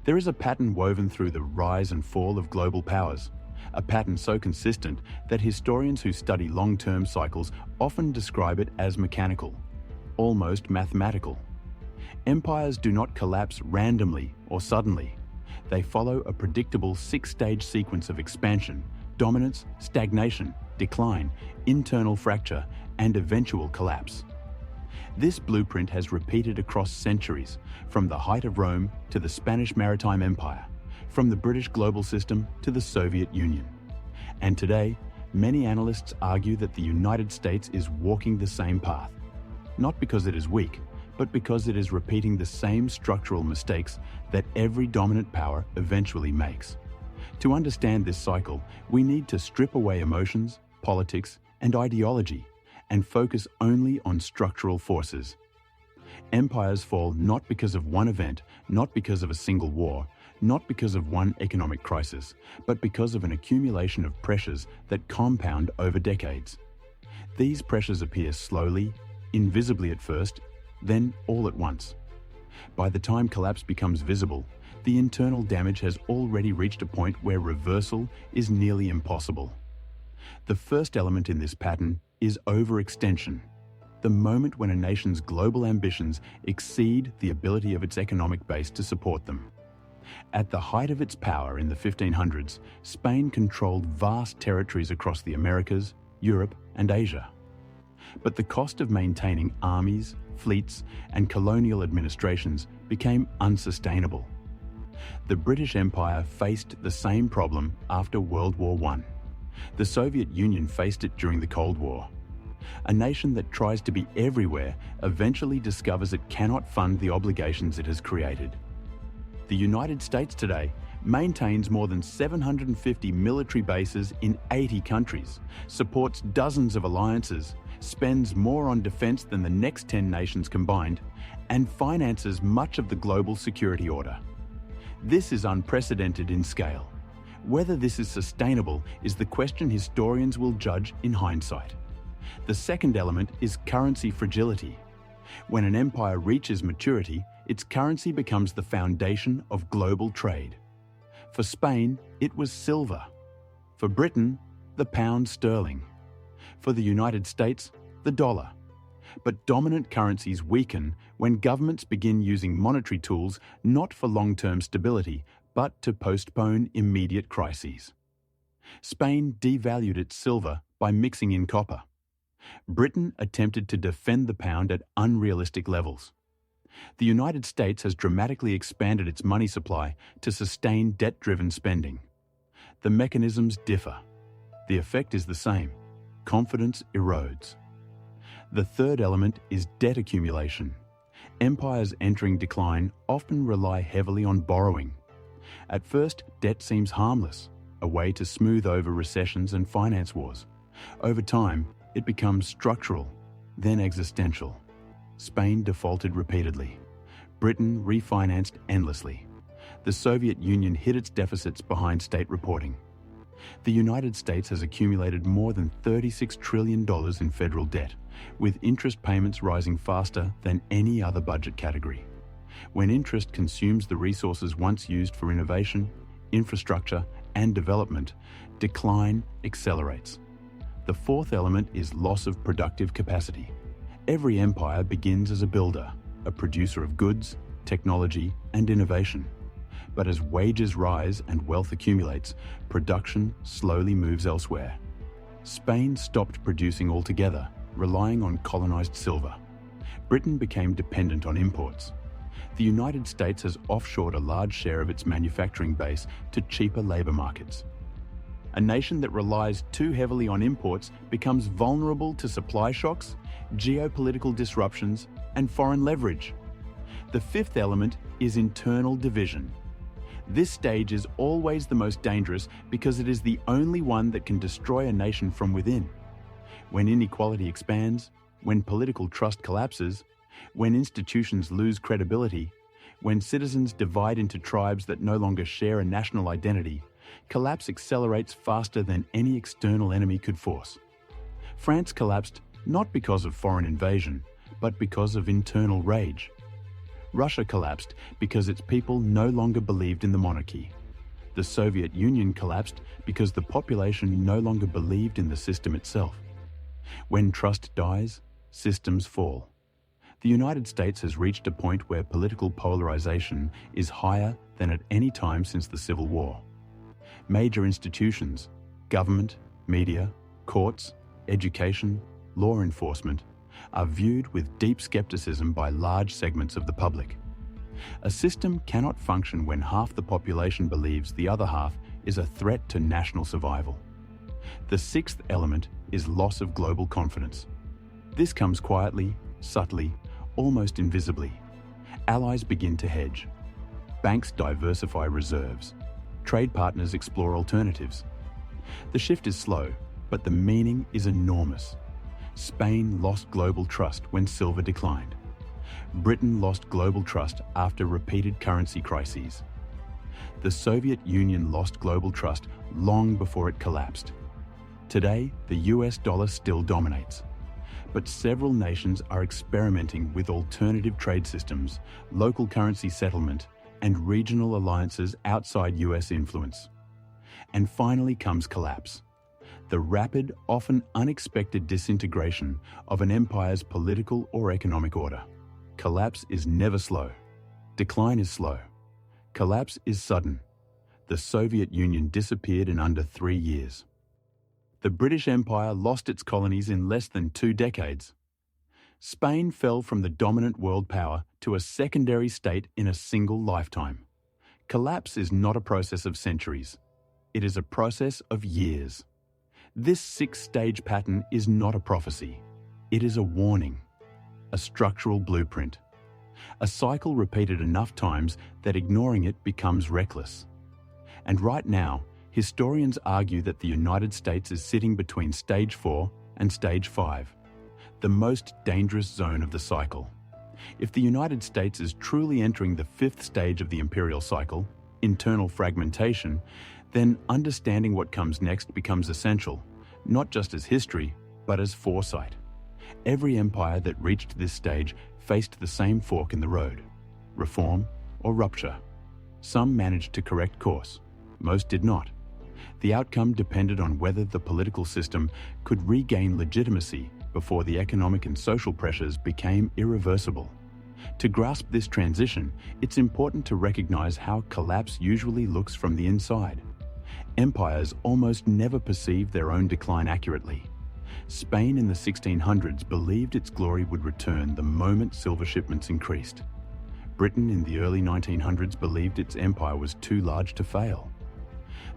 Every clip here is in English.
There is a pattern woven through the rise and fall of global powers, a pattern so consistent that historians who study long-term cycles often describe it as mechanical, almost mathematical. Empires do not collapse randomly or suddenly. They follow a predictable six-stage sequence of expansion, dominance, stagnation, decline, internal fracture, and eventual collapse. This blueprint has repeated across centuries, from the height of Rome to the Spanish Maritime Empire, from the British global system to the Soviet Union. And today, many analysts argue that the United States is walking the same path, not because it is weak, but because it is repeating the same structural mistakes that every dominant power eventually makes. To understand this cycle, we need to strip away emotions, politics, and ideology, and focus only on structural forces. Empires fall not because of one event, not because of a single war, not because of one economic crisis, but because of an accumulation of pressures that compound over decades. These pressures appear slowly, invisibly at first, then all at once. By the time collapse becomes visible, the internal damage has already reached a point where reversal is nearly impossible. The first element in this pattern is overextension, the moment when a nation's global ambitions exceed the ability of its economic base to support them. At the height of its power in the 1500s, Spain controlled vast territories across the Americas, Europe, and Asia. But the cost of maintaining armies, fleets, and colonial administrations became unsustainable. The British Empire faced the same problem after World War I. The Soviet Union faced it during the Cold War. A nation that tries to be everywhere eventually discovers it cannot fund the obligations it has created. The United States today maintains more than 750 military bases in 80 countries, supports dozens of alliances, spends more on defense than the next 10 nations combined, and finances much of the global security order. This is unprecedented in scale. Whether this is sustainable is the question historians will judge in hindsight. The second element is currency fragility. When an empire reaches maturity, its currency becomes the foundation of global trade. For Spain, it was silver. For Britain, the pound sterling. For the United States, the dollar. But dominant currencies weaken when governments begin using monetary tools not for long-term stability, but to postpone immediate crises. Spain devalued its silver by mixing in copper. Britain attempted to defend the pound at unrealistic levels. The United States has dramatically expanded its money supply to sustain debt-driven spending. The mechanisms differ. The effect is the same. Confidence erodes. The third element is debt accumulation. Empires entering decline often rely heavily on borrowing. At first, debt seems harmless, a way to smooth over recessions and finance wars. Over time, it becomes structural, then existential. Spain defaulted repeatedly. Britain refinanced endlessly. The Soviet Union hid its deficits behind state reporting. The United States has accumulated more than $36 trillion in federal debt, with interest payments rising faster than any other budget category. When interest consumes the resources once used for innovation, infrastructure, and development, decline accelerates. The fourth element is loss of productive capacity. Every empire begins as a builder, a producer of goods, technology, and innovation. But as wages rise and wealth accumulates, production slowly moves elsewhere. Spain stopped producing altogether, relying on colonized silver. Britain became dependent on imports. The United States has offshored a large share of its manufacturing base to cheaper labor markets. A nation that relies too heavily on imports becomes vulnerable to supply shocks, geopolitical disruptions, and foreign leverage. The fifth element is internal division. This stage is always the most dangerous because it is the only one that can destroy a nation from within. When inequality expands, when political trust collapses, when institutions lose credibility, when citizens divide into tribes that no longer share a national identity, collapse accelerates faster than any external enemy could force. France collapsed not because of foreign invasion, but because of internal rage. Russia collapsed because its people no longer believed in the monarchy. The Soviet Union collapsed because the population no longer believed in the system itself. When trust dies, systems fall. The United States has reached a point where political polarization is higher than at any time since the Civil War. Major institutions, government, media, courts, education, law enforcement, are viewed with deep skepticism by large segments of the public. A system cannot function when half the population believes the other half is a threat to national survival. The sixth element is loss of global confidence. This comes quietly, subtly, almost invisibly. Allies begin to hedge. Banks diversify reserves. Trade partners explore alternatives. The shift is slow, but the meaning is enormous. Spain lost global trust when silver declined. Britain lost global trust after repeated currency crises. The Soviet Union lost global trust long before it collapsed. Today, the US dollar still dominates. But several nations are experimenting with alternative trade systems, local currency settlement, and regional alliances outside US influence. And finally comes collapse. The rapid, often unexpected disintegration of an empire's political or economic order. Collapse is never slow. Decline is slow. Collapse is sudden. The Soviet Union disappeared in under 3 years. The British Empire lost its colonies in less than 2 decades. Spain fell from the dominant world power to a secondary state in a single lifetime. Collapse is not a process of centuries. It is a process of years. This 6-stage pattern is not a prophecy. It is a warning, a structural blueprint, a cycle repeated enough times that ignoring it becomes reckless. And right now, historians argue that the United States is sitting between stage 4 and stage 5, the most dangerous zone of the cycle. If the United States is truly entering the 5th stage of the imperial cycle, internal fragmentation, then understanding what comes next becomes essential, not just as history, but as foresight. Every empire that reached this stage faced the same fork in the road: reform or rupture. Some managed to correct course, most did not. The outcome depended on whether the political system could regain legitimacy before the economic and social pressures became irreversible. To grasp this transition, it's important to recognize how collapse usually looks from the inside. Empires almost never perceive their own decline accurately. Spain in the 1600s believed its glory would return the moment silver shipments increased. Britain in the early 1900s believed its empire was too large to fail.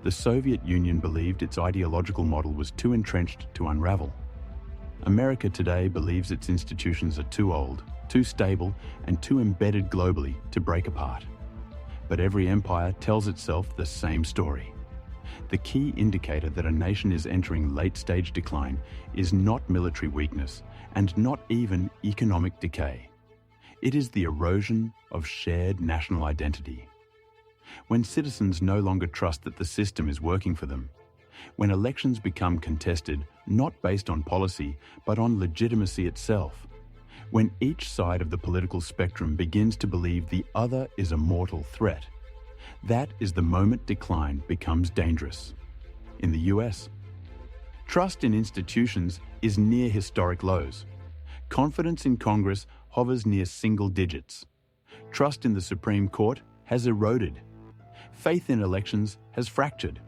The Soviet Union believed its ideological model was too entrenched to unravel. America today believes its institutions are too old, too stable, and too embedded globally to break apart. But every empire tells itself the same story. The key indicator that a nation is entering late-stage decline is not military weakness and not even economic decay. It is the erosion of shared national identity. When citizens no longer trust that the system is working for them, when elections become contested not based on policy but on legitimacy itself, when each side of the political spectrum begins to believe the other is a mortal threat, that is the moment decline becomes dangerous. In the US, trust in institutions is near historic lows. Confidence in Congress hovers near single digits. Trust in the Supreme Court has eroded. Faith in elections has fractured.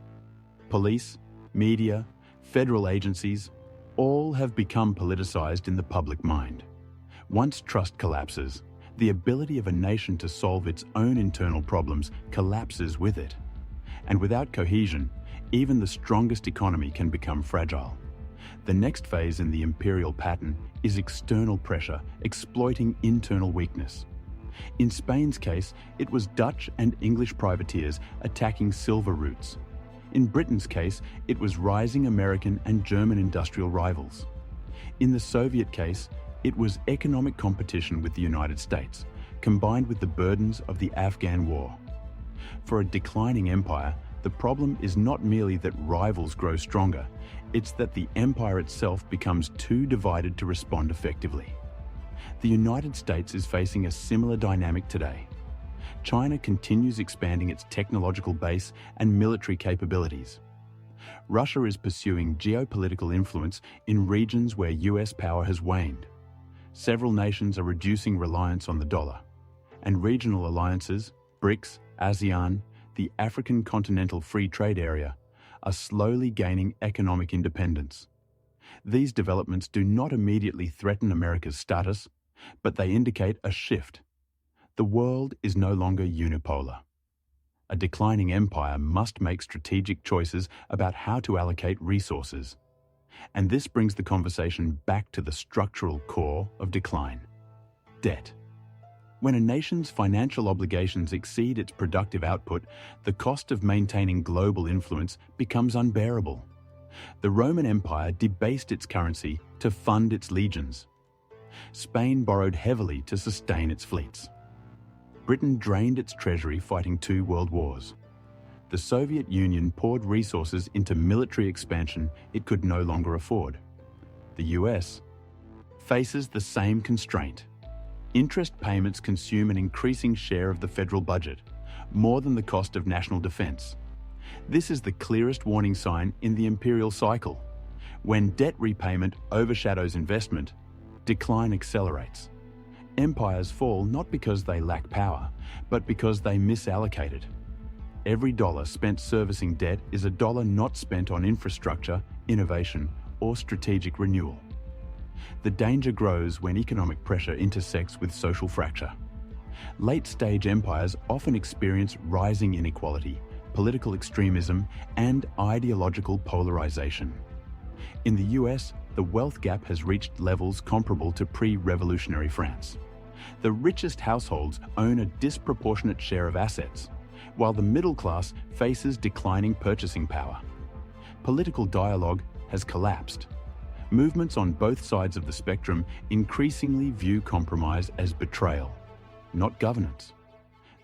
Police, media, federal agencies, all have become politicized in the public mind. Once trust collapses, the ability of a nation to solve its own internal problems collapses with it. And without cohesion, even the strongest economy can become fragile. The next phase in the imperial pattern is external pressure exploiting internal weakness. In Spain's case, it was Dutch and English privateers attacking silver routes. In Britain's case, it was rising American and German industrial rivals. In the Soviet case, it was economic competition with the United States, combined with the burdens of the Afghan war. For a declining empire, the problem is not merely that rivals grow stronger, it's that the empire itself becomes too divided to respond effectively. The United States is facing a similar dynamic today. China continues expanding its technological base and military capabilities. Russia is pursuing geopolitical influence in regions where US power has waned. Several nations are reducing reliance on the dollar, and regional alliances, BRICS, ASEAN, the African Continental Free Trade Area, are slowly gaining economic independence. These developments do not immediately threaten America's status, but they indicate a shift. The world is no longer unipolar. A declining empire must make strategic choices about how to allocate resources. And this brings the conversation back to the structural core of decline: debt. When a nation's financial obligations exceed its productive output, the cost of maintaining global influence becomes unbearable. The Roman Empire debased its currency to fund its legions. Spain borrowed heavily to sustain its fleets. Britain drained its treasury fighting 2 world wars. The Soviet Union poured resources into military expansion it could no longer afford. The US faces the same constraint. Interest payments consume an increasing share of the federal budget, more than the cost of national defense. This is the clearest warning sign in the imperial cycle. When debt repayment overshadows investment, decline accelerates. Empires fall not because they lack power, but because they misallocate it. Every dollar spent servicing debt is a dollar not spent on infrastructure, innovation, or strategic renewal. The danger grows when economic pressure intersects with social fracture. Late-stage empires often experience rising inequality, political extremism, and ideological polarization. In the US, the wealth gap has reached levels comparable to pre-revolutionary France. The richest households own a disproportionate share of assets, while the middle class faces declining purchasing power. Political dialogue has collapsed. Movements on both sides of the spectrum increasingly view compromise as betrayal, not governance.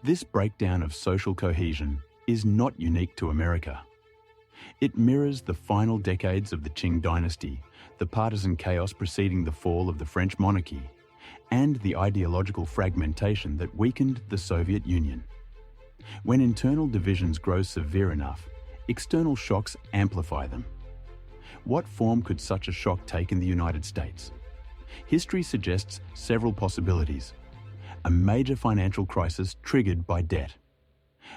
This breakdown of social cohesion is not unique to America. It mirrors the final decades of the Qing dynasty, the partisan chaos preceding the fall of the French monarchy, and the ideological fragmentation that weakened the Soviet Union. When internal divisions grow severe enough, external shocks amplify them. What form could such a shock take in the United States? History suggests several possibilities. A major financial crisis triggered by debt.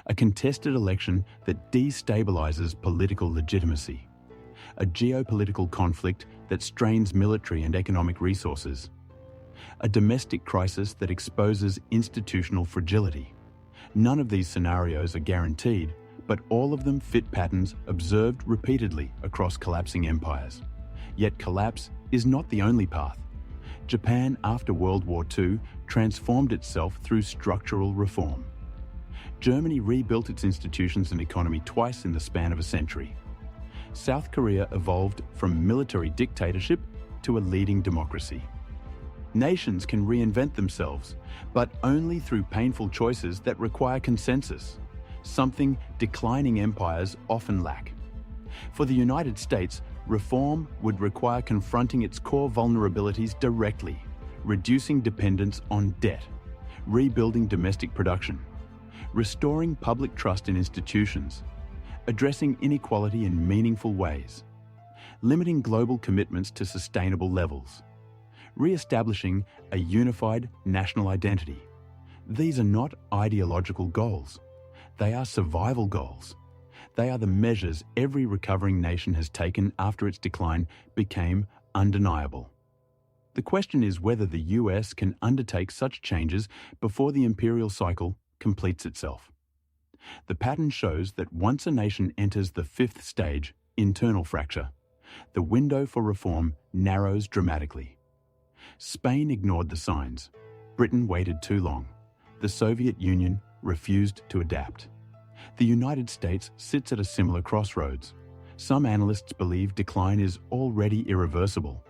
A contested election that destabilizes political legitimacy. A geopolitical conflict that strains military and economic resources. A domestic crisis that exposes institutional fragility. None of these scenarios are guaranteed, but all of them fit patterns observed repeatedly across collapsing empires. Yet collapse is not the only path. Japan, after World War II, transformed itself through structural reform. Germany rebuilt its institutions and economy twice in the span of a century. South Korea evolved from military dictatorship to a leading democracy. Nations can reinvent themselves, but only through painful choices that require consensus, something declining empires often lack. For the United States, reform would require confronting its core vulnerabilities directly, reducing dependence on debt, rebuilding domestic production, restoring public trust in institutions, addressing inequality in meaningful ways, limiting global commitments to sustainable levels, re-establishing a unified national identity. These are not ideological goals. They are survival goals. They are the measures every recovering nation has taken after its decline became undeniable. The question is whether the US can undertake such changes before the imperial cycle completes itself. The pattern shows that once a nation enters the 5th stage, internal fracture, the window for reform narrows dramatically. Spain ignored the signs. Britain waited too long. The Soviet Union refused to adapt. The United States sits at a similar crossroads. Some analysts believe decline is already irreversible.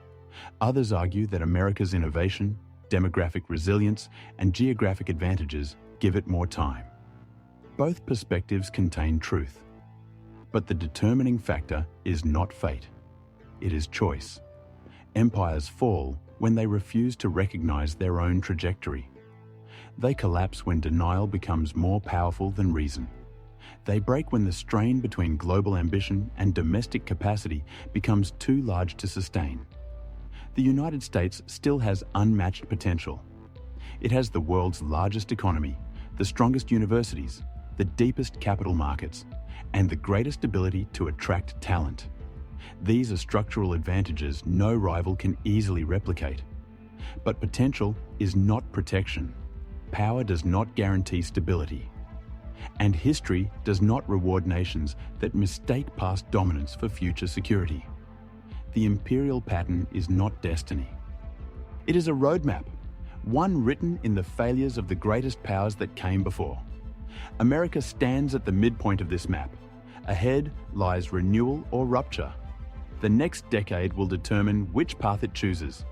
Others argue that America's innovation, demographic resilience, and geographic advantages give it more time. Both perspectives contain truth. But the determining factor is not fate. It is choice. Empires fall when they refuse to recognize their own trajectory. They collapse when denial becomes more powerful than reason. They break when the strain between global ambition and domestic capacity becomes too large to sustain. The United States still has unmatched potential. It has the world's largest economy, the strongest universities, the deepest capital markets, and the greatest ability to attract talent. These are structural advantages no rival can easily replicate. But potential is not protection. Power does not guarantee stability. And history does not reward nations that mistake past dominance for future security. The imperial pattern is not destiny. It is a roadmap, one written in the failures of the greatest powers that came before. America stands at the midpoint of this map. Ahead lies renewal or rupture. The next decade will determine which path it chooses.